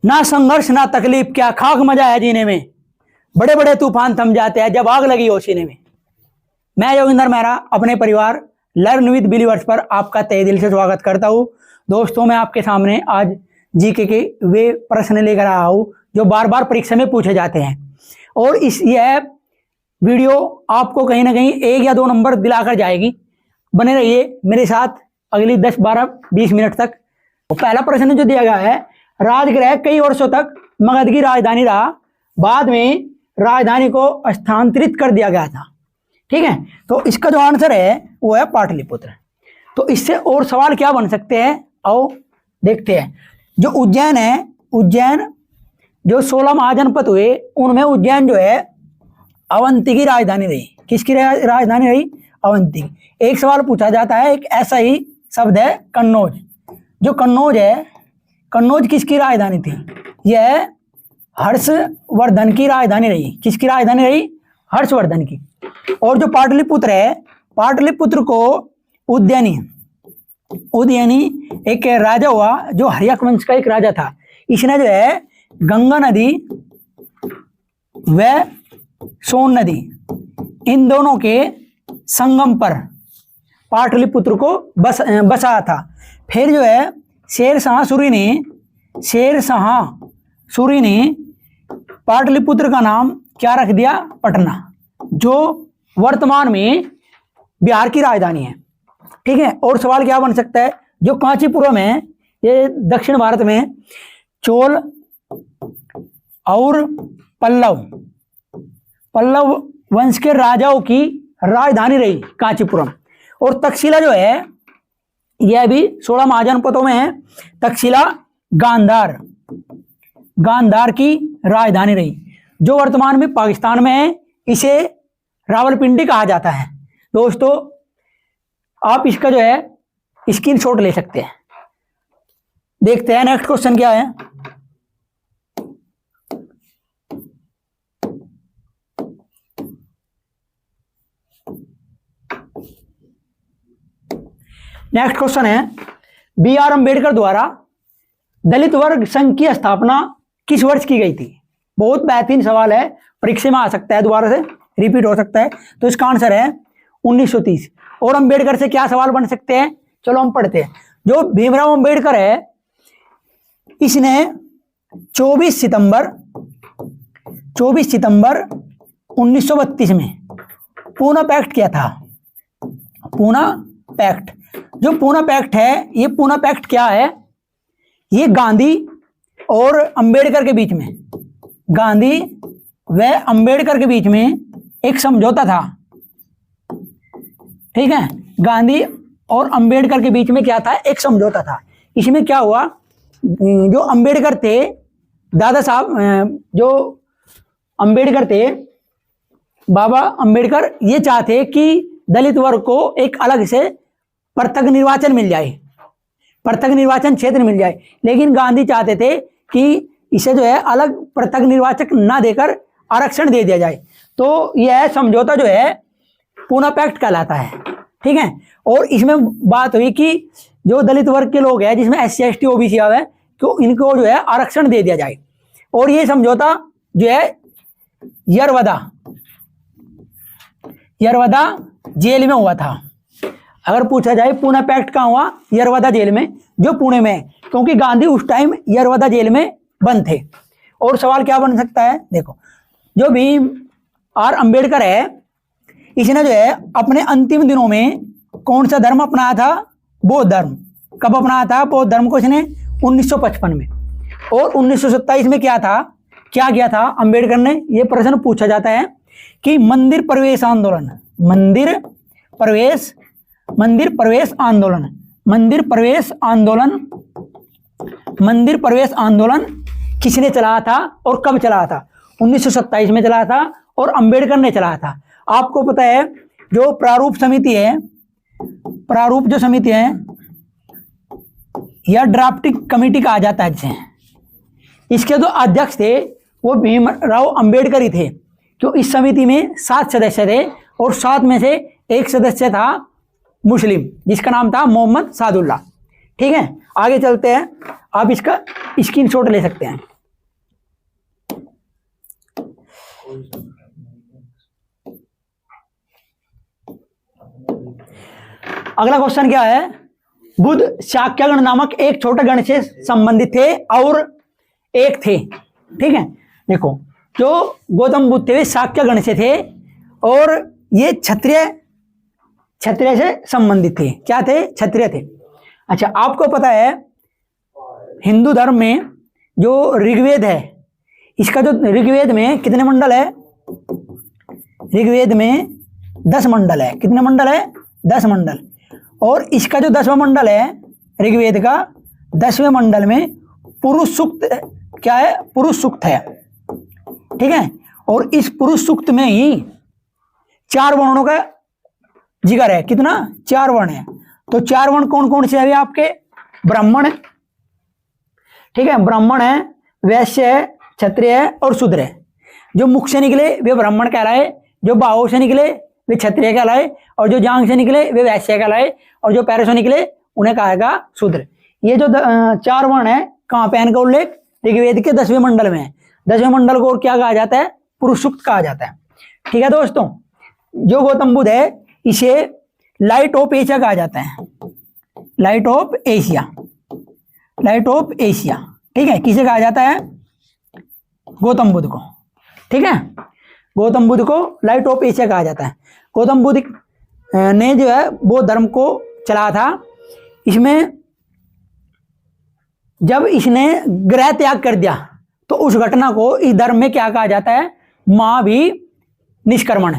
ना संघर्ष ना तकलीफ, क्या खाक मजा है जीने में। बड़े बड़े तूफान थम जाते हैं जब आग लगी हो सीने में। मैं योगिंदर मेहरा अपने परिवार लर्न विद बिलीवर्स पर आपका तहे दिल से स्वागत करता हूँ। दोस्तों, मैं आपके सामने आज जीके के वे प्रश्न लेकर आया हूँ जो बार बार परीक्षा में पूछे जाते हैं, और यह वीडियो आपको कहीं ना कहीं 1 या 2 नंबर दिलाकर जाएगी। बने रहिए मेरे साथ अगली 10, 12, 20 मिनट तक। पहला प्रश्न जो दिया गया है, राजगृह कई वर्षों तक मगध की राजधानी रहा, बाद में राजधानी को स्थानांतरित कर दिया गया था। ठीक है, तो इसका जो आंसर है वो है पाटलिपुत्र। तो इससे और सवाल क्या बन सकते हैं, आओ देखते हैं। जो उज्जैन है, उज्जैन जो 16 महाजनपद हुए उनमें उज्जैन जो है अवंती की राजधानी रही। किसकी राजधानी रही? अवंती। एक सवाल पूछा जाता है, एक ऐसा ही शब्द है कन्नौज। जो कन्नौज है, कन्नौज किसकी राजधानी थी? यह हर्षवर्धन की राजधानी रही। किसकी राजधानी रही? हर्षवर्धन की। और जो पाटलिपुत्र है, पाटलिपुत्र को उदयनी एक राजा हुआ जो हर्यक वंश का एक राजा था। इसने जो है गंगा नदी व सोन नदी इन दोनों के संगम पर पाटलिपुत्र को बसाया था। फिर जो है शेरशाह सूरी ने पाटलिपुत्र का नाम क्या रख दिया? पटना, जो वर्तमान में बिहार की राजधानी है। ठीक है, और सवाल क्या बन सकता है? जो कांचीपुरम है, ये दक्षिण भारत में चोल और पल्लव वंश के राजाओं की राजधानी रही कांचीपुरम। और तक्षशिला जो है यह भी 16 महाजनपदों में है। तक्षशिला गांधार की राजधानी रही, जो वर्तमान में पाकिस्तान में है। इसे रावलपिंडी कहा जाता है। दोस्तों, आप इसका जो है स्क्रीनशॉट ले सकते हैं। देखते हैं नेक्स्ट क्वेश्चन क्या है। नेक्स्ट क्वेश्चन है, B.R. अम्बेडकर द्वारा दलित वर्ग संघ की स्थापना किस वर्ष की गई थी? बहुत बेहतरीन सवाल है, परीक्षा में आ सकता है, दोबारा से रिपीट हो सकता है। तो इसका आंसर है 1930। और अम्बेडकर से क्या सवाल बन सकते हैं, चलो हम पढ़ते हैं। जो भीमराव अम्बेडकर है, इसने 24 सितंबर 1932 में पूना पैक्ट किया था। पूना पैक्ट, जो पूना पैक्ट है, ये पूना पैक्ट क्या है? ये गांधी और अम्बेडकर के बीच में, गांधी व अम्बेडकर के बीच में एक समझौता था। ठीक है, गांधी और अम्बेडकर के बीच में क्या था? एक समझौता था। इसमें क्या हुआ, जो अम्बेडकर थे, दादा साहब जो अम्बेडकर थे, बाबा अम्बेडकर, ये चाहते कि दलित वर्ग को एक अलग से पृथक निर्वाचन मिल जाए, पृथक निर्वाचन क्षेत्र मिल जाए। लेकिन गांधी चाहते थे कि इसे जो है अलग पृथक निर्वाचक ना देकर आरक्षण दे दिया जाए। तो यह समझौता जो है पूना पैक्ट कहलाता है। ठीक है, और इसमें बात हुई कि जो दलित वर्ग के लोग हैं, जिसमें SC ST OBC आवे, तो इनको जो है आरक्षण दे दिया जाए। और ये समझौता जो है यरवदा जेल में हुआ था। अगर पूछा जाए पूना पैक्ट कहाँ हुआ? यरवदा जेल में, जो पुणे में है, क्योंकि गांधी उस टाइम यरवदा जेल में बंद थे। और सवाल क्या बन सकता है, देखो, जो B.R. अम्बेडकर है, इसने जो है अपने अंतिम दिनों में कौन सा धर्म अपनाया था? बौद्ध धर्म। कब अपनाया था बौद्ध धर्म को इसने? 1955 में। और 1927 में क्या किया था अम्बेडकर ने? ये प्रश्न पूछा जाता है कि मंदिर प्रवेश आंदोलन किसने चलाया था और कब चलाया था? 1927 में चलाया था और अम्बेडकर ने चलाया था। आपको पता है, जो प्रारूप जो समिति है या ड्राफ्टिंग कमेटी कहा जाता है जिसे, इसके जो अध्यक्ष थे वो भीमराव अम्बेडकर ही थे। तो इस समिति में 7 सदस्य थे और 7 में से एक सदस्य था मुस्लिम, जिसका नाम था मोहम्मद सादुल्ला। ठीक है, आगे चलते हैं। आप इसका स्क्रीनशॉट ले सकते हैं। अगला क्वेश्चन क्या है, बुध शाक्यगण नामक एक छोटे गण से संबंधित थे और एक थे। ठीक है, देखो जो गौतम बुद्ध थे शाक्य गण से थे और ये क्षत्रिय से संबंधित थे। क्या थे? क्षत्रिय थे। अच्छा, आपको पता है हिंदू धर्म में जो ऋग्वेद है, इसका जो ऋग्वेद में कितने मंडल है? ऋग्वेद में 10 मंडल है। कितने मंडल है? 10 मंडल। और इसका जो 10वां मंडल है ऋग्वेद का, 10वें मंडल में पुरुष सूक्त क्या है? पुरुष सूक्त है। ठीक है, और इस पुरुष सूक्त में ही 4 वर्णों का जिक्र है। कितना? 4 वर्ण है। तो 4 वर्ण कौन कौन से है आपके? ब्राह्मण है, ठीक है, ब्राह्मण है, वैश्य है, क्षत्रिय है और शूद्र है। जो मुख से निकले वे ब्राह्मण कहलाए, जो बाहु से निकले वे क्षत्रिय कहलाए, और जो जांघ से निकले वे वैश्य कहलाए, और जो पैरों से निकले उन्हें कहेगा शूद्र। ये जो 4 वर्ण है कहाँ पे? इनका उल्लेख ऋग्वेद के 10वें मंडल में है। 10वें मंडल को क्या कहा जाता है? पुरुष सूक्त कहा जाता है। ठीक है दोस्तों, जो गौतम बुद्ध है इसे लाइट ऑफ एशिया कहा जाता है। Light of Asia, light of Asia. ठीक है, किसे कहा जाता है? गौतम बुद्ध को। ठीक है, गौतम बुद्ध को लाइट ऑफ एशिया कहा जाता है। गौतम बुद्ध ने जो है बौद्ध धर्म को चलाया था। इसमें जब इसने गृह त्याग कर दिया तो उस घटना को इस धर्म में क्या कहा जाता है? महाभिनिष्क्रमण।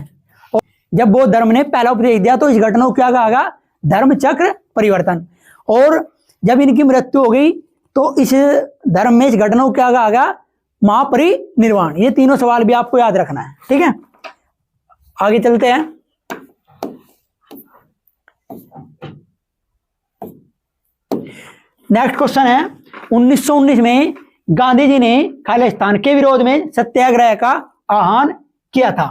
और जब बौद्ध धर्म ने पहला उपदेश दिया तो इस घटना को क्या कहा? धर्म चक्र परिवर्तन। और जब इनकी मृत्यु हो गई तो इस धर्म में इस घटना को क्या कहा? महापरिनिर्वाण। ये तीनों सवाल भी आपको याद रखना है। ठीक है, आगे चलते हैं। नेक्स्ट क्वेश्चन है, 1919 में गांधी जी ने खालिस्तान के विरोध में सत्याग्रह का आह्वान किया था।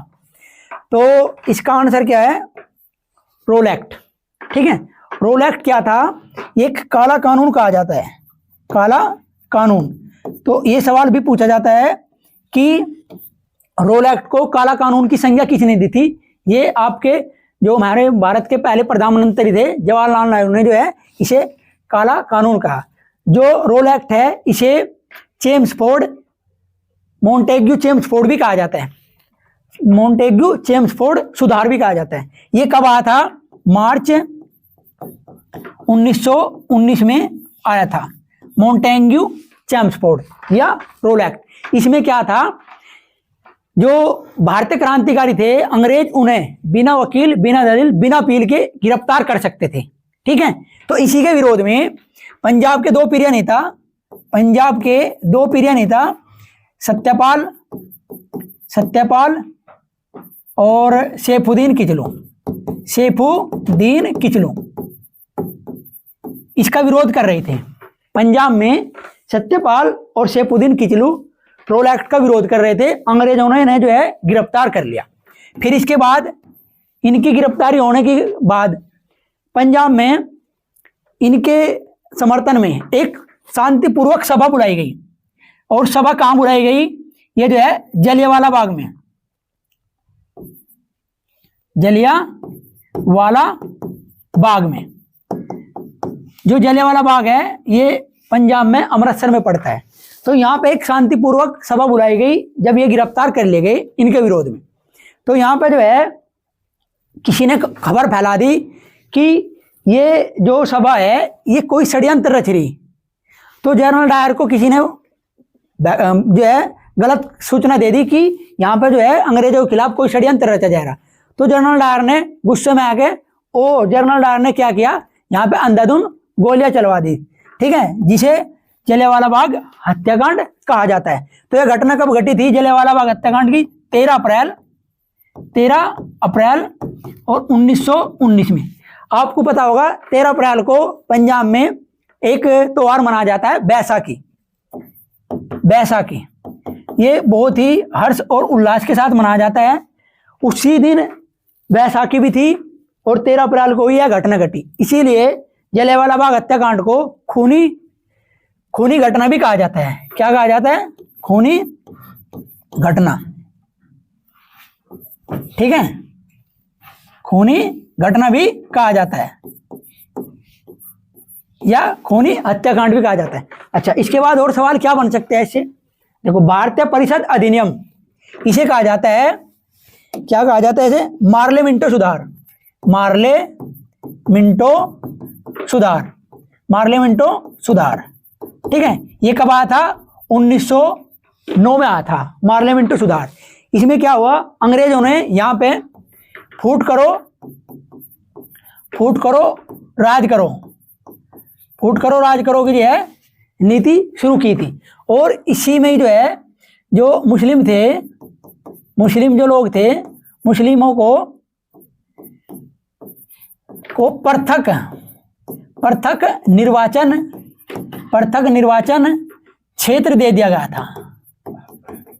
तो इसका आंसर क्या है? Role act. ठीक है, रोल एक्ट क्या था? एक काला कानून कहा जाता है, काला कानून। तो ये सवाल भी पूछा जाता है कि रोल एक्ट को काला कानून की संज्ञा किसने दी थी? ये आपके जो हमारे भारत के पहले प्रधानमंत्री थे जवाहरलाल नेहरू ने जो है इसे काला कानून कहा। जो रोल एक्ट है इसे चेम्सफोर्ड, मोंटेग्यू चेम्सफोर्ड भी कहा जाता है। मोंटेग्यू चेम्सफोर्ड सुधार भी कहा जाता है। ये कब आया था? मार्च 1919 में आया था मोंटेग्यू चेम्सफोर्ड या रोल एक्ट। इसमें क्या था? जो भारतीय क्रांतिकारी थे अंग्रेज, उन्हें बिना वकील, बिना दलील, बिना अपील के गिरफ्तार कर सकते थे। ठीक है, तो इसी के विरोध में पंजाब के 2 प्रिय नेता सत्यपाल और सैफुद्दीन किचलू इसका विरोध कर रहे थे। पंजाब में सत्यपाल और सैफुद्दीन किचलू रोल एक्ट का विरोध कर रहे थे। अंग्रेजों ने इन्हें जो है गिरफ्तार कर लिया। फिर इसके बाद इनकी गिरफ्तारी होने के बाद पंजाब में इनके समर्थन में एक शांतिपूर्वक सभा बुलाई गई। और सभा कहां बुलाई गई? ये जो है जलियांवाला बाग में। जलियांवाला बाग में, जो जलियांवाला बाग है ये पंजाब में अमृतसर में पड़ता है। तो यहाँ पे एक शांतिपूर्वक सभा बुलाई गई जब ये गिरफ्तार कर लिए गए इनके विरोध में। तो यहाँ पे जो है किसी ने खबर फैला दी कि ये जो सभा है ये कोई षड्यंत्र रच रही। तो जनरल डायर को किसी ने जो है गलत सूचना दे दी कि यहाँ पे जो है अंग्रेजों के खिलाफ कोई षड्यंत्र रचा जा रहा। तो जनरल डायर ने गुस्से में आके जनरल डायर ने क्या किया? यहाँ पे अंधाधुंध गोलियां चलवा दी। ठीक है, जिसे जलियांवाला बाग हत्याकांड कहा जाता है। तो यह घटना कब घटी थी? जलियांवाला बाग हत्याकांड की 13 अप्रैल और 1919 में। आपको पता होगा 13 अप्रैल को पंजाब में एक त्योहार मनाया जाता है, बैसाखी। ये बहुत ही हर्ष और उल्लास के साथ मनाया जाता है। उसी दिन बैसाखी भी थी और 13 अप्रैल को ही यह घटना घटी। इसीलिए जलियांवाला बाग हत्याकांड को खूनी घटना भी कहा जाता है। क्या कहा जाता है? खूनी घटना। ठीक है, खूनी घटना भी कहा जाता है या खूनी हत्याकांड भी कहा जाता है। अच्छा, इसके बाद और सवाल क्या बन सकते हैं इससे? देखो, भारतीय परिषद अधिनियम, इसे कहा जाता है, क्या कहा जाता है इसे? मार्ले मिंटो सुधार। मार्ले मिंटो सुधार, मार्ले मिंटो सुधार। ठीक है, ये कब आया था? 1909 में आया था मार्ले मिंटो सुधार। इसमें क्या हुआ? अंग्रेजों ने यहाँ पे फूट करो राज करो, फूट करो राज करो की जो है नीति शुरू की थी। और इसी में ही जो है, जो मुस्लिम थे, मुस्लिम जो लोग थे, मुस्लिमों को पृथक निर्वाचन क्षेत्र दे दिया गया था।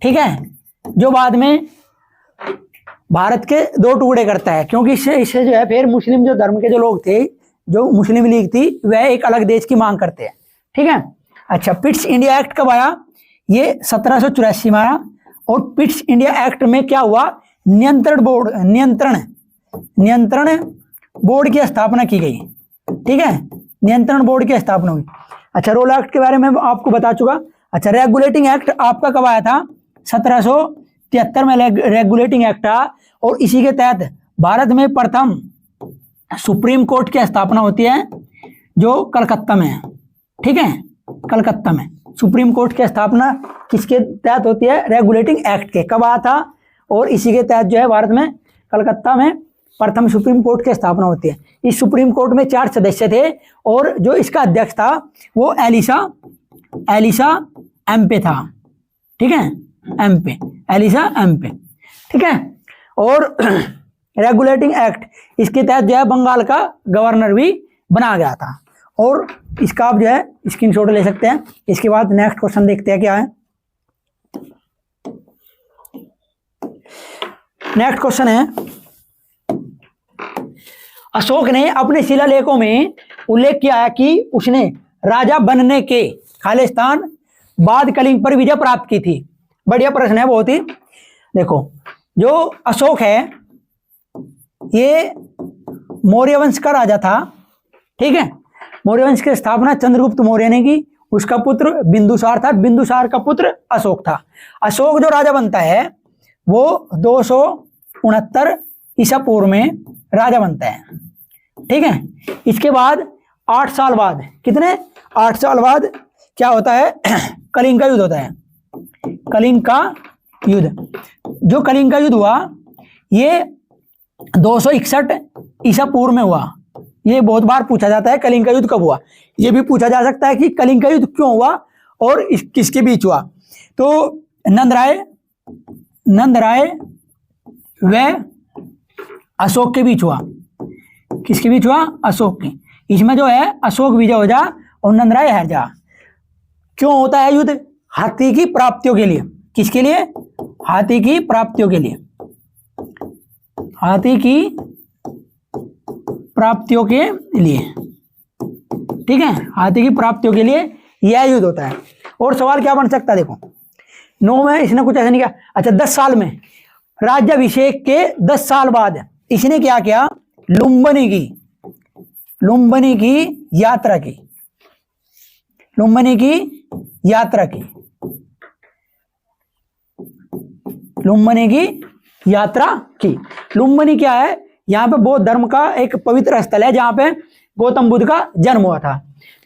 ठीक है, जो बाद में भारत के दो टुकड़े करता है, क्योंकि इससे जो है फिर मुस्लिम जो धर्म के जो लोग थे, जो मुस्लिम लीग थी, वह एक अलग देश की मांग करते हैं। ठीक है। अच्छा, पिट्स इंडिया एक्ट कब आया? ये 1784 में आया। और पिट्स इंडिया एक्ट में क्या हुआ? नियंत्रण बोर्ड की स्थापना की गई। ठीक है, नियंत्रण बोर्ड की स्थापना हुई। अच्छा, रोल एक्ट के बारे में आपको बता चुका। अच्छा, रेगुलेटिंग एक्ट आपका कब आया था? 1773 में रेगुलेटिंग एक्ट था। और इसी के तहत भारत में प्रथम सुप्रीम कोर्ट की स्थापना होती है, जो कलकत्ता में है। ठीक है, कलकत्ता में सुप्रीम कोर्ट की स्थापना किसके तहत होती है? रेगुलेटिंग एक्ट के। कब आया था? और इसी के तहत जो है भारत में कलकत्ता में प्रथम सुप्रीम कोर्ट की स्थापना होती है। इस सुप्रीम कोर्ट में 4 सदस्य थे और जो इसका अध्यक्ष था वो एलिसा एम्पे था। ठीक है, एलिसा एम्पे। ठीक है, और रेगुलेटिंग एक्ट, इसके तहत जो है बंगाल का गवर्नर भी बना गया था। और इसका आप जो है स्क्रीनशॉट ले सकते हैं। इसके बाद नेक्स्ट क्वेश्चन देखते हैं क्या है। नेक्स्ट क्वेश्चन है, अशोक ने अपने शिलालेखों में उल्लेख किया है कि उसने राजा बनने के खालिस्तान बाद कलिंग पर विजय प्राप्त की थी। बढ़िया प्रश्न है बहुत ही। देखो, जो अशोक है ये मौर्य वंश का राजा था। ठीक है, मौर्य वंश की स्थापना चंद्रगुप्त मौर्य ने की। उसका पुत्र बिंदुसार था, बिंदुसार का पुत्र अशोक था। अशोक जो राजा बनता है वो 269 ईसा पूर्व में राजा बनता है। ठीक है, इसके बाद 8 साल बाद, कितने 8 साल बाद क्या होता है? कलिंग का युद्ध होता है। कलिंग का युद्ध, जो कलिंग का युद्ध हुआ ये 261 ईसा पूर्व में हुआ। ये बहुत बार पूछा जाता है कलिंग का युद्ध कब हुआ। ये भी पूछा जा सकता है कि कलिंग का युद्ध क्यों हुआ और किसके बीच हुआ। तो नंदराय व अशोक के बीच हुआ। किसके बीच हुआ? अशोक के। इसमें जो है अशोक विजय हो जा और नंदराय हार जा। क्यों होता है युद्ध? हाथी की प्राप्तियों के लिए। किसके लिए? हाथी की प्राप्तियों के लिए। हाथी की प्राप्तियों के लिए। ठीक है, हाथी की प्राप्तियों के लिए यह युद्ध होता है। और सवाल क्या बन सकता है? देखो, 9 में इसने कुछ ऐसा नहीं किया। अच्छा, 10 साल में राज्याभिषेक के 10 साल बाद इसने क्या किया? लुम्बिनी की यात्रा की। लुम्बिनी की यात्रा की। लुम्बिनी की यात्रा की। लुम्बिनी क्या है? यहाँ पे बौद्ध धर्म का एक पवित्र स्थल है जहां पे गौतम बुद्ध का जन्म हुआ था।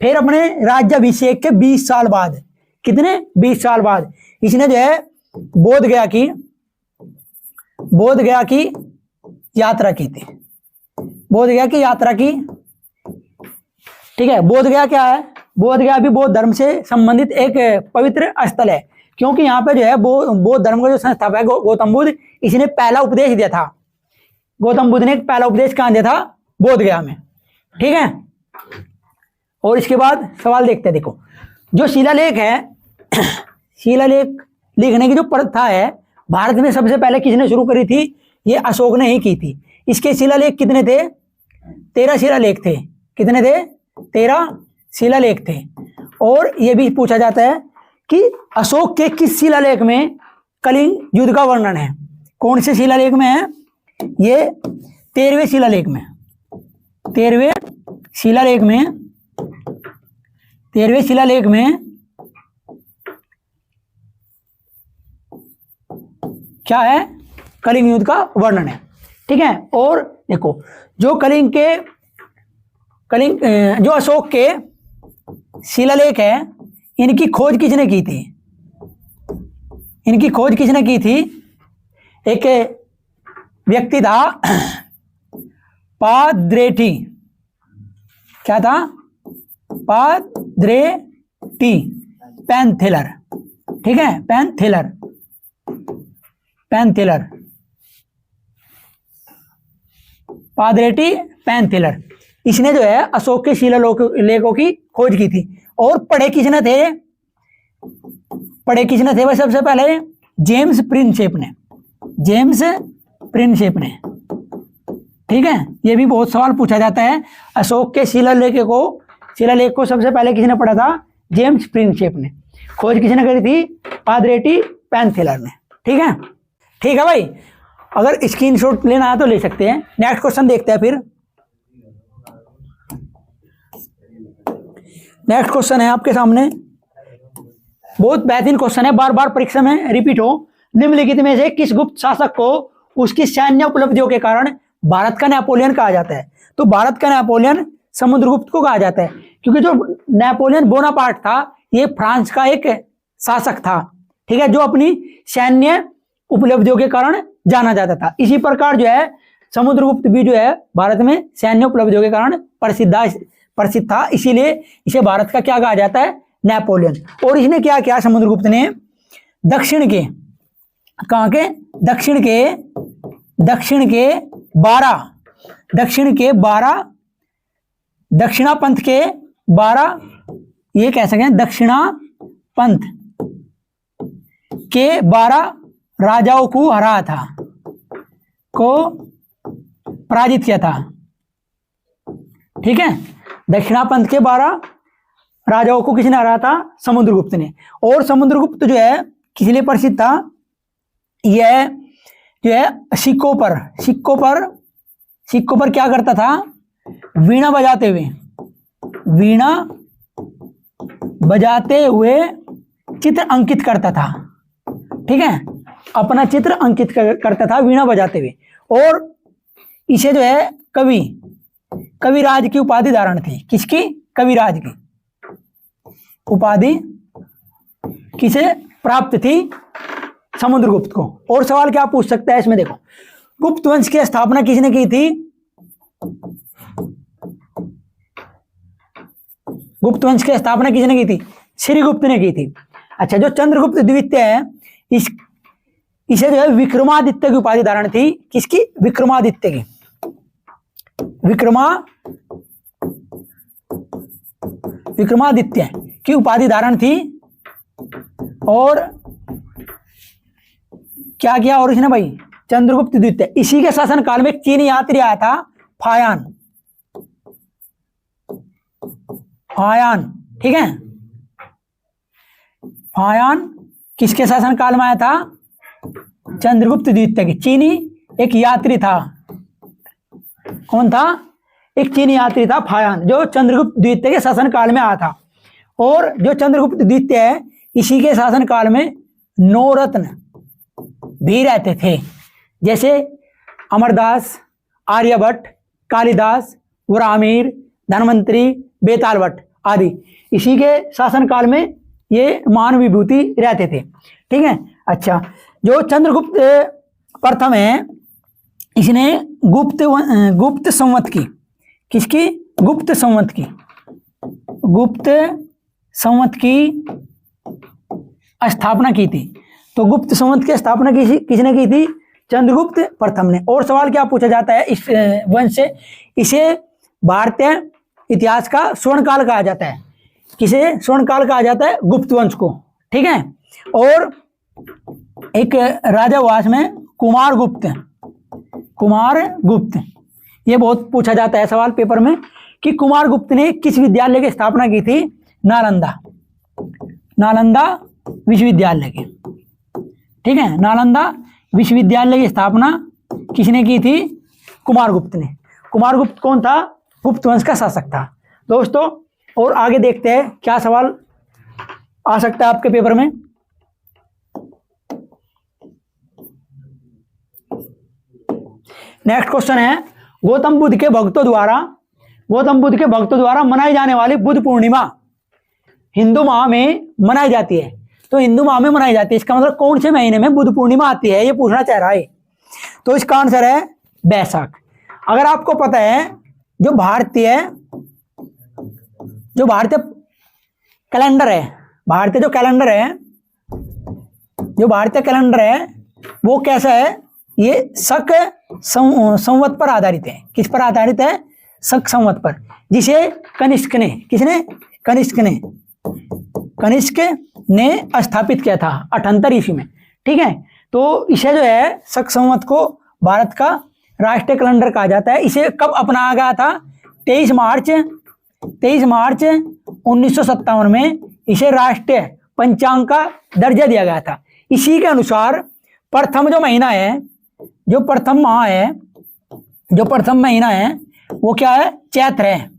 फिर अपने राज्याभिषेक के 20 साल बाद, कितने 20 साल बाद इसने जो है बोध गया की यात्रा की थी। बोध गया की यात्रा की। ठीक है, बोध गया क्या है? बोध गया भी बौद्ध धर्म से संबंधित एक पवित्र स्थल है, क्योंकि यहाँ पे जो है बौद्ध धर्म का जो संस्थापक है गौतम बुद्ध, इसने पहला उपदेश दिया था। गौतम बुद्ध ने पहला उपदेश कहाँ दिया था? बोध गया में। ठीक है, और इसके बाद सवाल देखते हैं। देखो, जो शिलालेख है, शिलालेख लिखने की जो प्रथा है भारत में सबसे पहले किसने शुरू करी थी? ये अशोक ने ही की थी। इसके शिलालेख कितने थे? 13 शिलालेख थे। कितने थे? 13 शिलालेख थे। और यह भी पूछा जाता है कि अशोक के किस शिलालेख में कलिंग युद्ध का वर्णन है? कौन से शिलालेख में है? ये 13वें शिलालेख में, 13वें शिलालेख में, 13वें शिलालेख में क्या है? कलिंग युद्ध का वर्णन है। ठीक है। और देखो जो जो अशोक के शिलालेख है, इनकी खोज किसने की थी? इनकी खोज किसने की थी? एक व्यक्ति था पाद्रेटी। क्या था? पाद्रेटी पैनथेलर। ठीक है, पैनथेलर, पैनथेलर, पाद्रेटी पैनथेलर। इसने जो है अशोक के शिलालेखों की खोज की थी। और पढ़े किसने थे? पढ़े किसने थे? वह सबसे पहले जेम्स प्रिंसेप ने, जेम्स प्रिंसेप ने। ठीक है, ये भी बहुत सवाल पूछा जाता है। अशोक के शिलालेख को सबसे पहले किसने पढ़ा था? जेम्स प्रिंसेप ने। खोज किसने करी थी? पाद्रेटी पैनथेलर ने। ठीक है, ठीक है भाई। अगर स्क्रीनशॉट लेना है तो ले सकते हैं। नेक्स्ट क्वेश्चन देखते हैं फिर। नेक्स्ट क्वेश्चन है आपके सामने, बहुत बेहतरीन क्वेश्चन है, बार बार परीक्षा में रिपीट हो। निम्नलिखित में से किस गुप्त शासक को उसकी सैन्य उपलब्धियों के कारण भारत का नेपोलियन कहा जाता है? तो भारत का नेपोलियन समुद्रगुप्त को कहा जाता है, क्योंकि जो नेपोलियन बोनापार्ट था ये फ्रांस का एक शासक था। ठीक है, जो अपनी सैन्य उपलब्धियों के कारण जाना जाता था। इसी प्रकार जो है समुद्रगुप्त भी जो है भारत में सैन्य उपलब्धियों के कारण प्रसिद्ध था, इसीलिए इसे भारत का क्या कहा जाता है? नेपोलियन। और इसने क्या किया? समुद्रगुप्त ने दक्षिण के, कहाँ के? दक्षिण के 12 दक्षिणापंथ के 12, ये कह सकते हैं दक्षिणापंथ के 12 राजाओं को हराया था, को पराजित किया था। ठीक है, दक्षिणापंथ के 12 राजाओं को किसने हराया था? समुद्रगुप्त ने। और समुद्रगुप्त जो है किस लिए प्रसिद्ध था? यह जो है सिक्कों पर क्या करता था? वीणा बजाते हुए चित्र अंकित करता था। ठीक है, अपना चित्र अंकित करता था वीणा बजाते हुए। और इसे जो है कविराज की उपाधि धारण थी। किसकी? कविराज की उपाधि किसे प्राप्त थी? समुद्रगुप्त को। और सवाल क्या पूछ सकता है इसमें? देखो, गुप्त वंश की स्थापना किसने की थी? गुप्त वंश की स्थापना किसने की थी? श्रीगुप्त ने की थी। अच्छा, जो चंद्रगुप्त द्वितीय है, इसे जो है विक्रमादित्य की उपाधि धारण थी। किसकी? विक्रमादित्य की। विक्रमादित्य की उपाधि धारण थी। और क्या किया और इसने भाई? चंद्रगुप्त द्वितीय, इसी के शासन काल में एक चीनी यात्री आया था, फायान। ठीक है, फायान किसके शासन काल में आया था? चंद्रगुप्त द्वितीय की। चीनी एक यात्री था। कौन था? एक चीनी यात्री था फायान, जो चंद्रगुप्त द्वितीय के शासन काल में आया था। और जो चंद्रगुप्त द्वितीय है, इसी के शासन काल में 9 रत्न भी रहते थे, जैसे अमरदास, आर्यभट्ट, कालिदास, वराहमिहिर, धन्वंतरी, बेताल भट्ट आदि। इसी के शासन काल में ये महान विभूति रहते थे। ठीक है। अच्छा, जो चंद्रगुप्त प्रथम है, इसने गुप्त संवत की। किसकी? गुप्त संवत की स्थापना की थी। तो गुप्त संवत की स्थापना किसने की थी? चंद्रगुप्त प्रथम ने। और सवाल क्या पूछा जाता है इस वंश से? इसे भारतीय इतिहास का स्वर्ण काल कहा जाता है। किसे स्वर्ण काल कहा जाता है? गुप्त वंश को। ठीक है। और एक राजावास में कुमार गुप्त, ये बहुत पूछा जाता है सवाल पेपर में कि कुमार गुप्त ने किस विद्यालय की स्थापना की थी? नालंदा विश्वविद्यालय की। ठीक है, नालंदा विश्वविद्यालय की स्थापना किसने की थी? कुमारगुप्त ने। कुमारगुप्त कौन था? गुप्त वंश का शासक था दोस्तों। और आगे देखते हैं क्या सवाल आ सकता है आपके पेपर में। नेक्स्ट क्वेश्चन है, गौतम बुद्ध के भक्तों द्वारा मनाई जाने वाली बुद्ध पूर्णिमा हिंदू माह में मनाई जाती है। तो हिंदू माह में मनाई जाती है, इसका मतलब कौन से महीने में बुद्ध पूर्णिमा आती है, ये पूछना चाह रहा है। तो इसका आंसर है बैसाख। अगर आपको पता है जो भारतीय कैलेंडर है, भारतीय कैलेंडर है वो कैसा है? ये शक संवत पर आधारित है। किस पर आधारित है? शक संवत पर, जिसे कनिष्क ने स्थापित किया था 78 ईस्वी में। ठीक है, तो इसे जो है शक संवत को भारत का राष्ट्रीय कैलेंडर कहा जाता है। इसे कब अपनाया गया था? 23 मार्च 1957 में इसे राष्ट्रीय पंचांग का दर्जा दिया गया था। इसी के अनुसार प्रथम जो महीना है, जो प्रथम महीना है वो क्या है? चैत्र है।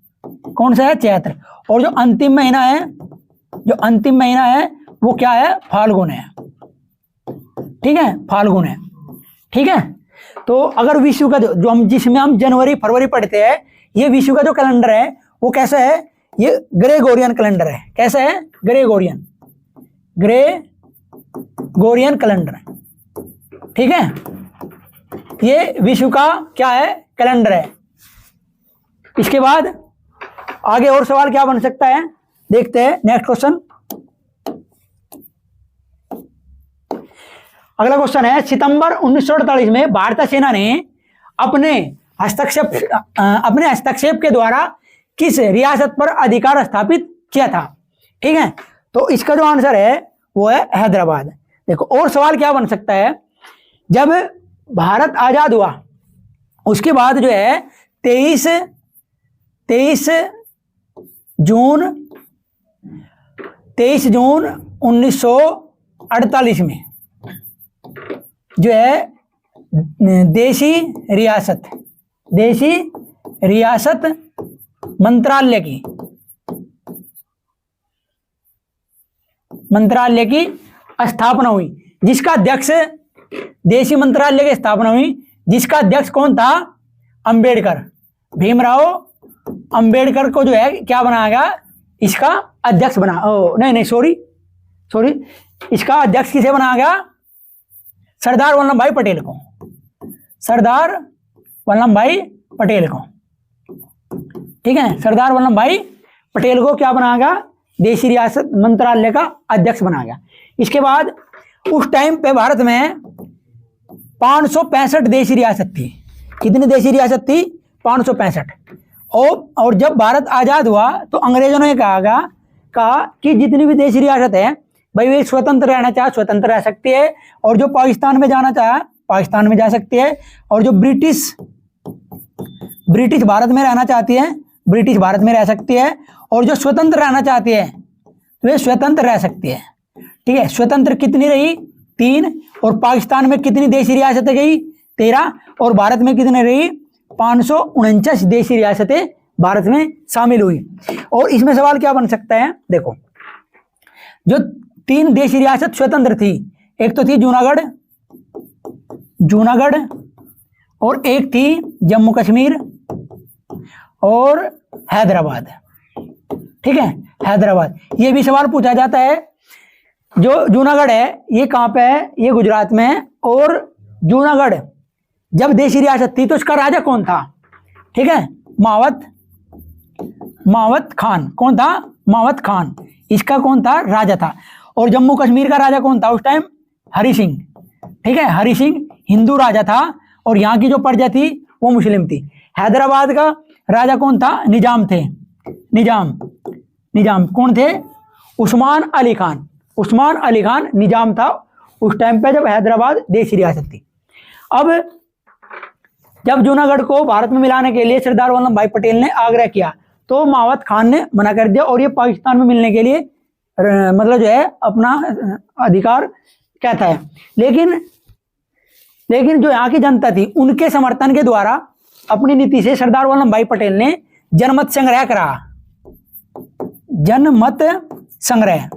कौन सा है? चैत्र। और जो अंतिम महीना है वो क्या है? फाल्गुन है। ठीक है, फाल्गुन है। ठीक है, तो अगर विश्व का जो जिसमें हम जनवरी फरवरी पढ़ते हैं, ये विश्व का जो कैलेंडर है वो कैसा है? ये ग्रेगोरियन कैलेंडर है। कैसा है? Gregorian calendar. ठीक है, ये विश्व का क्या है? कैलेंडर है। इसके बाद आगे और सवाल क्या बन सकता है, देखते हैं। नेक्स्ट क्वेश्चन, अगला क्वेश्चन है, सितंबर 1948 में भारतीय सेना ने अपने हस्तक्षेप के द्वारा किस रियासत पर अधिकार स्थापित किया था? ठीक है, तो इसका जो आंसर है वो है हैदराबाद। देखो और सवाल क्या बन सकता है, जब भारत आजाद हुआ उसके बाद जो है 23 जून 1948 में जो है देशी रियासत मंत्रालय की स्थापना हुई, जिसका अध्यक्ष देशी मंत्रालय की स्थापना हुई, जिसका अध्यक्ष कौन था? अंबेडकर। भीमराव अंबेडकर को जो है क्या बनाया गया? इसका अध्यक्ष बना सॉरी इसका अध्यक्ष किसे बनाया गया? सरदार वल्लभ भाई पटेल को। ठीक है, सरदार वल्लभ भाई पटेल को क्या बनाया गया? देशी रियासत मंत्रालय का अध्यक्ष बनाया गया। इसके बाद उस टाइम पे भारत में 565 देशी रियासत थी। कितनी देशी रियासत थी? 565। और जब भारत आजाद हुआ तो अंग्रेजों ने कहा कि जितनी भी देशी रियासत है भाई वे स्वतंत्र रहना चाहे स्वतंत्र रह सकती है, और जो पाकिस्तान में जाना चाहे पाकिस्तान में जा सकती है, और जो ब्रिटिश भारत में रहना चाहती है ब्रिटिश भारत में रह सकती है, और जो स्वतंत्र रहना चाहती है वे स्वतंत्र रह सकती है। ठीक है, स्वतंत्र कितनी रही? 3। और पाकिस्तान में कितनी देशी रियासतें गई? 13। और भारत में कितनी रही? 549 देशी रियासतें भारत में शामिल हुई। और इसमें सवाल क्या बन सकता है, देखो जो 3 देशी रियासत स्वतंत्र थी, एक तो थी जूनागढ़ और एक थी जम्मू कश्मीर और हैदराबाद। ठीक है, हैदराबाद। ये भी सवाल पूछा जाता है। जो जूनागढ़ है ये कहाँ पे है? ये गुजरात में है। और जूनागढ़ जब देशी रियासत थी तो इसका राजा कौन था? ठीक है, मावत खान। कौन था? मावत खान। इसका कौन था? राजा था। और जम्मू कश्मीर का राजा कौन था उस टाइम? हरि सिंह। ठीक है, हरि सिंह हिंदू राजा था और यहाँ की जो प्रजा थी वो मुस्लिम थी। हैदराबाद का राजा कौन था? निजाम थे। निजाम कौन थे? उस्मान अली खान निजाम था उस टाइम पे जब हैदराबाद देशी रियासत थी। अब जब जूनागढ़ को भारत में मिलाने के लिए सरदार वल्लभ भाई पटेल ने आग्रह किया तो मावत खान ने मना कर दिया, और ये पाकिस्तान में मिलने के लिए मतलब जो है अपना अधिकार कहता है। लेकिन लेकिन जो यहाँ की जनता थी उनके समर्थन के द्वारा अपनी नीति से सरदार वल्लभ भाई पटेल ने जनमत संग्रह करा। जनमत संग्रह,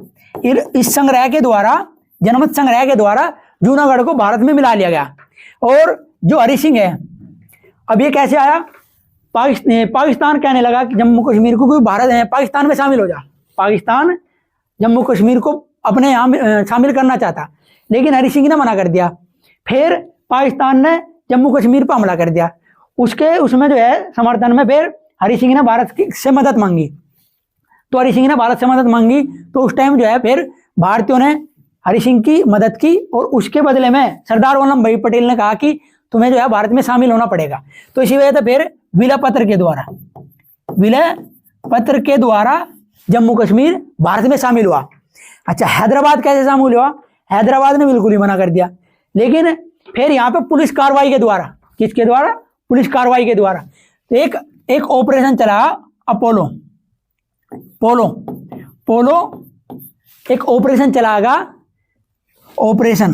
इस संग्रह के द्वारा, जनमत संग्रह के द्वारा जूनागढ़ को भारत में मिला लिया गया। और जो हरि सिंह है, अब ये कैसे आया, पाकिस्तान कहने लगा कि जम्मू कश्मीर को कोई भारत है, पाकिस्तान में शामिल हो जा। पाकिस्तान जम्मू कश्मीर को अपने यहाँ शामिल करना चाहता, लेकिन हरि सिंह ने मना कर दिया। फिर पाकिस्तान ने जम्मू कश्मीर पर हमला कर दिया। उसमें जो है समर्थन में फिर हरि सिंह ने भारत से मदद मांगी। तो हरि सिंह ने भारत से मदद मांगी, तो उस टाइम जो है फिर भारतीयों ने हरि सिंह की मदद की, और उसके बदले में सरदार वल्लभ भाई पटेल ने कहा कि तुम्हें जो है भारत में शामिल होना पड़ेगा। तो इसी वजह से फिर विलय पत्र के द्वारा जम्मू कश्मीर भारत में शामिल हुआ। अच्छा, हैदराबाद कैसे शामिल हुआ? हैदराबाद ने बिल्कुल ही मना कर दिया। लेकिन फिर यहाँ पे पुलिस कार्रवाई के द्वारा, किसके द्वारा? पुलिस कार्रवाई के द्वारा। तो एक ऑपरेशन चला अपोलो, पोलो एक ऑपरेशन चलागा, ऑपरेशन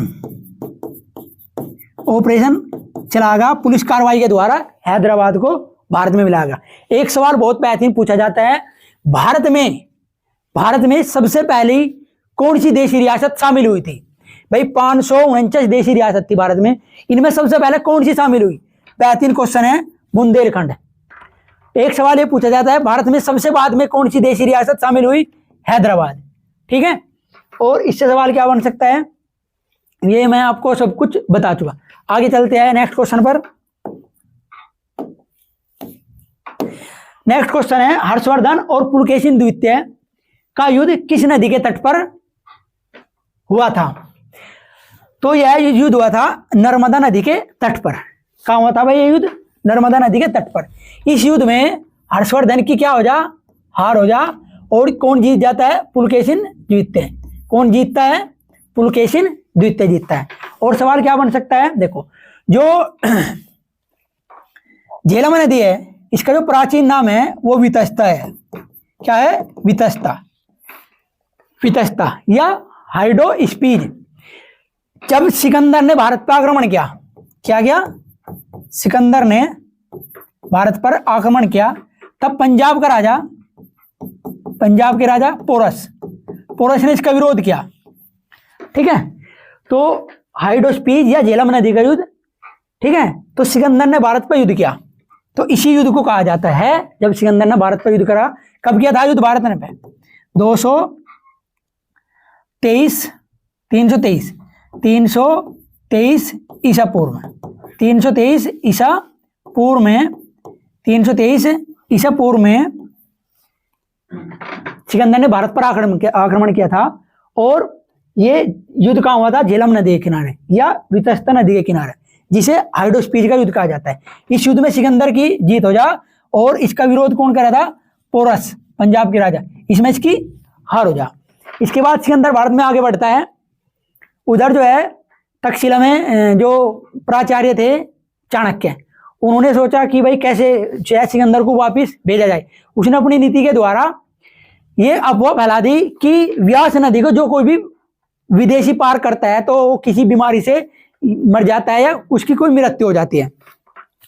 चलागा पुलिस कार्रवाई के द्वारा हैदराबाद को भारत में मिलागा। एक सवाल बहुत बेहतरीन पूछा जाता है, भारत में सबसे पहली कौन सी देशी रियासत शामिल हुई थी? भाई 549 देशी रियासत थी भारत में, इनमें सबसे पहले कौन सी शामिल हुई? बेहतरीन क्वेश्चन है, बुंदेलखंड। एक सवाल ये पूछा जाता है, भारत में सबसे बाद में कौन सी देशी रियासत शामिल हुई? हैदराबाद। ठीक है, और इससे सवाल क्या बन सकता है, ये मैं आपको सब कुछ बता चुका। आगे चलते हैं नेक्स्ट क्वेश्चन पर। नेक्स्ट क्वेश्चन है, हर्षवर्धन और पुलकेशिन द्वितीय का युद्ध किस नदी के तट पर हुआ था? तो यह युद्ध हुआ था नर्मदा नदी के तट पर। कहाँ हुआ था भाई ये युद्ध? नर्मदा नदी के तट पर। इस युद्ध में हर्षवर्धन की क्या हो जा? हार हो जा। और कौन जीत जाता है? पुलकेशिन द्वितीय। कौन जीतता है? पुलकेशिन द्वितीय जीतता है। और सवाल क्या बन सकता है, देखो, जो झेलम नदी है, इसका जो प्राचीन नाम है वो वितस्ता है। क्या है? वितस्ता या हाइडोस्पीज। जब सिकंदर ने भारत पर आक्रमण किया, क्या किया? सिकंदर ने भारत पर आक्रमण किया, तब पंजाब के राजा पोरस ने इसका विरोध किया। ठीक है, तो हाइडोस्पीज या झेलम नदी का युद्ध, ठीक है, तो सिकंदर ने भारत पर युद्ध किया। तो इसी युद्ध को कहा जाता है, जब सिकंदर ने भारत पर युद्ध करा, कब किया था युद्ध भारत ने पे? 323 ईसा पूर्व में, 323 ईसा पूर्व में सिकंदर ने भारत पर आक्रमण किया था। और ये युद्ध कहाँ हुआ था? झेलम नदी के किनारे या वितस्ता नदी के किनारे, जिसे हाइडोस्पीज का युद्ध कहा जाता है। इस युद्ध में सिकंदर की जीत हो जा, और इसका विरोध कौन कर रहा था? पोरस, पंजाब के राजा, इसमें इसकी हार हो जा। इसके बाद सिकंदर भारत में आगे बढ़ता है। उधर जो है तक्षशिला में जो प्राचार्य थे चाणक्य, उन्होंने सोचा कि भाई कैसे सिकंदर को वापस भेजा जाए। उसने अपनी नीति के द्वारा ये अफवाह फैला दी कि व्यास नदी को जो कोई भी विदेशी पार करता है तो वो किसी बीमारी से मर जाता है या उसकी कोई मृत्यु हो जाती है।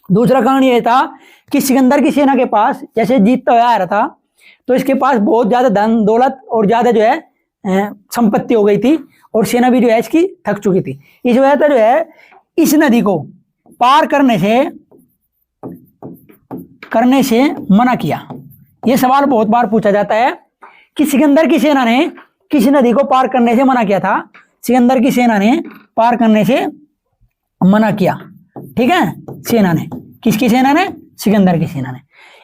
दूसरा कारण ये था कि सिकंदर की सेना के पास जैसे जीतता हुआ आ रहा था, तो इसके पास बहुत ज्यादा धन दौलत और ज्यादा जो है संपत्ति हो गई थी, और सेना भी जो है इसकी थक चुकी थी। इस वजह से जो है इस नदी को पार करने से मना किया। यह सवाल बहुत बार पूछा जाता है कि सिकंदर की सेना ने किस नदी को पार करने से मना किया था? सिकंदर की सेना ने पार करने से मना किया। ठीक है, सेना ने, किसकी सेना ने? सिकंदर की सेना ने।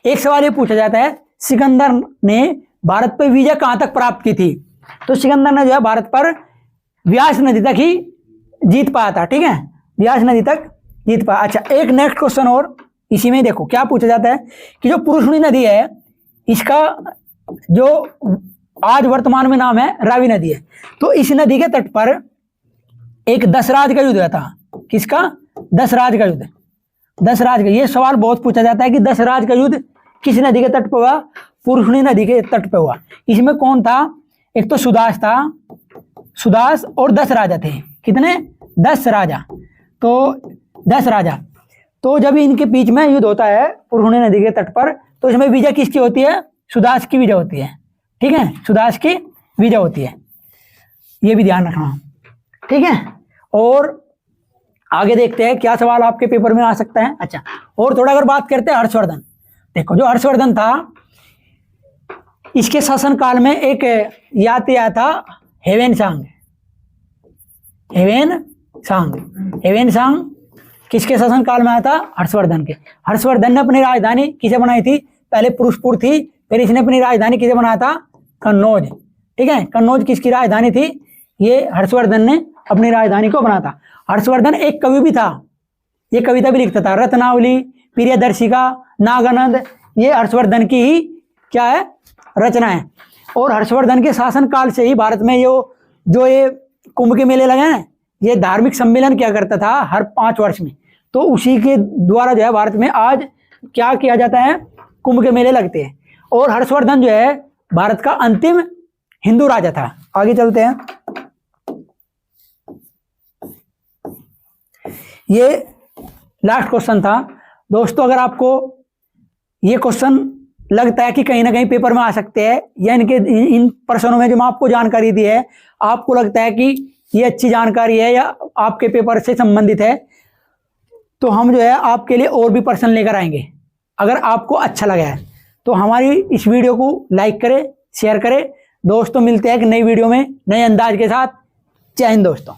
एक सवाल ये पूछा जाता है, सिकंदर ने भारत पर विजय कहां तक प्राप्त की थी? तो सिकंदर ने जो है भारत पर व्यास नदी तक ही जीत पाया था। ठीक है, व्यास नदी तक जीत पाया। अच्छा, एक नेक्स्ट क्वेश्चन और इसी में देखो क्या पूछा जाता है कि जो पुरुषनी नदी है, इसका जो आज वर्तमान में नाम है रावी नदी है। तो इस नदी के तट पर एक दशराज का युद्ध हुआ था। किसका? दशराज का युद्ध। दशराज का, ये सवाल बहुत पूछा जाता है कि दशराज का युद्ध किस नदी के तट पर हुआ? पुरुषनी नदी के तट पर हुआ। इसमें कौन था? एक तो सुदास था, सुदास और 10 राजा थे। कितने? 10 राजा। तो 10 राजा। तो जब इनके बीच में युद्ध होता है पुरहुणी नदी के तट पर, तो इसमें विजय किसकी होती है? सुदास की विजय होती है। ठीक है, सुदास की विजय होती है, ये भी ध्यान रखना। ठीक है, और आगे देखते हैं क्या सवाल आपके पेपर में आ सकता है। अच्छा, और थोड़ा अगर बात करते हैं हर्षवर्धन। देखो, जो हर्षवर्धन था, इसके शासन काल में एक याति आया था हेवेनसांग। हेवेनसांग किसके शासन काल में आया था? हर्षवर्धन के। हर्षवर्धन ने अपनी राजधानी किसे बनाई थी? पहले पुरुषपुर थी, फिर इसने अपनी राजधानी किसे बनाया था? कन्नौज। ठीक है, कन्नौज किसकी राजधानी थी? ये हर्षवर्धन ने अपनी राजधानी को बनाया था। हर्षवर्धन एक कवि भी था, ये कविता भी लिखता था, रत्नावली, प्रियदर्शिका, नागानंद, ये हर्षवर्धन की ही क्या है? रचना है। और हर्षवर्धन के शासन काल से ही भारत में जो ये कुंभ के मेले लगे हैं, ये धार्मिक सम्मेलन क्या करता था हर 5 वर्ष में, तो उसी के द्वारा जो है भारत में आज क्या किया जाता है? कुंभ के मेले लगते हैं। और हर्षवर्धन जो है भारत का अंतिम हिंदू राजा था। आगे चलते हैं। ये लास्ट क्वेश्चन था दोस्तों। अगर आपको ये क्वेश्चन लगता है कि कहीं ना कहीं पेपर में आ सकते हैं, या इन प्रश्नों में जो मैं आपको जानकारी दी है आपको लगता है कि ये अच्छी जानकारी है या आपके पेपर से संबंधित है, तो हम जो है आपके लिए और भी प्रश्न लेकर आएंगे। अगर आपको अच्छा लगा है तो हमारी इस वीडियो को लाइक करें, शेयर करें। दोस्तों, मिलते हैं एक नई वीडियो में नए अंदाज के साथ। जय हिंद दोस्तों।